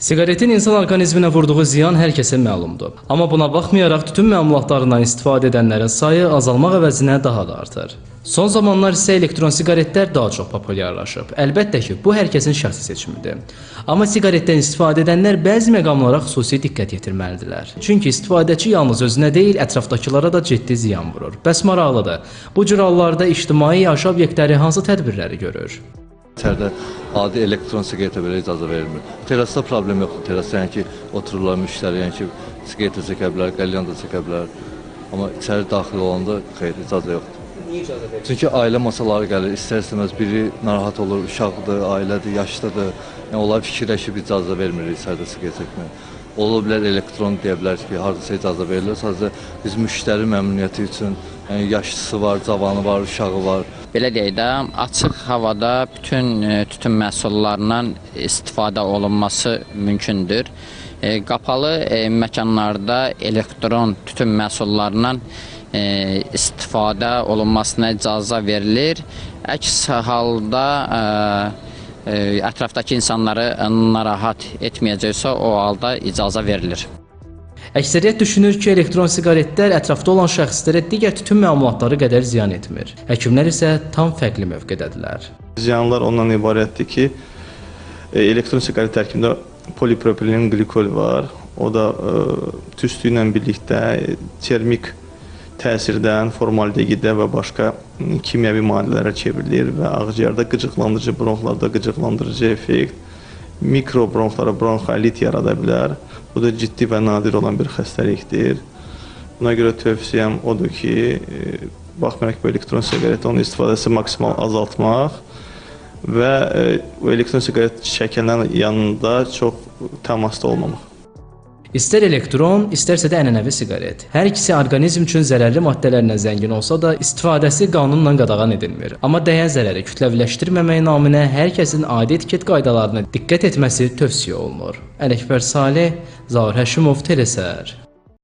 Siqaretin insan orqanizminə vurduğu ziyan hər kəsə məlumdur. Amma buna baxmayaraq tütün məmulatlarından istifadə edənlərin sayı azalmaq əvəzinə daha da artır. Son zamanlar isə elektron siqaretlər daha çox populyarlaşıb. Əlbəttə ki, bu hər kəsin şəxsi seçimidir. Amma siqaretdən istifadə edənlər bəzi məqamlara xüsusi diqqət yetirməlidirlər. Çünki istifadəçi yalnız özünə deyil, ətrafdakılara da ciddi ziyan vurur. Bəs maraqlıdır, bu cür hallarda ictimai yaşayış obyektləri hansı tədbirləri görür? İçəridə adi elektron siqaretə belə icazə verilmir. Terasda problem yoxdur. Terasda yəni ki, otururlar müştəri, yəni ki, siqaretə çəkə bilər, qəlyan da çəkə bilər. Amma içəri daxil olanda xeyr, icazə yoxdur. Niyə icazə verir? Çünki ailə masaları gəlir, istər-istəməz biri narahat olur, uşaqdır, ailədir, yaşlıdır. Yəni onlar fikirləşib icazə vermir içəridə siqaret çəkməyə. Ola bilər elektron deyə bilər ki, hardasa icazə verilir. Sadəcə biz müştəri məmnuniyyəti üçün, yəni yaşlısı var, cavanı var, uşağı var. Belə deyək də, açıq havada bütün tütün məhsullarından istifadə olunması mümkündür. Qapalı məkanlarda elektron tütün məhsullarından istifadə olunmasına icazə verilir. Əks halda ətrafdakı insanları narahat etməyəcəksə, o halda icazə verilir. Əksəriyyət düşünür ki, elektron siqaretlər ətrafda olan şəxslərə digər tütün məmulatları qədər ziyan etmir. Həkimlər isə tam fərqli mövqedədirlər. Ziyanlar ondan ibarətdir ki, elektron siqaret tərkibində polipropilen qlikol var. O da tüstü ilə birlikdə termik təsirdən formaldehiddə və başqa kimyəvi maddələrə çevrilir və ağciyərdə qıcıqlandırıcı, bronxlarda qıcıqlandırıcı effekt, mikrobronxlara bronxolit yarada bilər. Bu da ciddi və nadir olan bir xəstəlikdir. Buna görə tövsiyəm odur ki, baxmayaraq bu elektron siqaret, onun istifadəsi maksimal azaltmaq və elektron siqaret çəkənlərin yanında çox təmasda olmamaq. İstər elektron, istərsə də ənənəvi siqaret. Hər ikisi orqanizm üçün zərərli maddələrlə zəngin olsa da istifadəsi qanunla qadağan edilmir. Amma dəyən zərəri kütləviləşdirməmək naminə hər kəsin adi etiket qaydalarına diqqət etməsi tövsiyə olunur. Ələkbər Saleh, Zaur Həşimov, Telesər.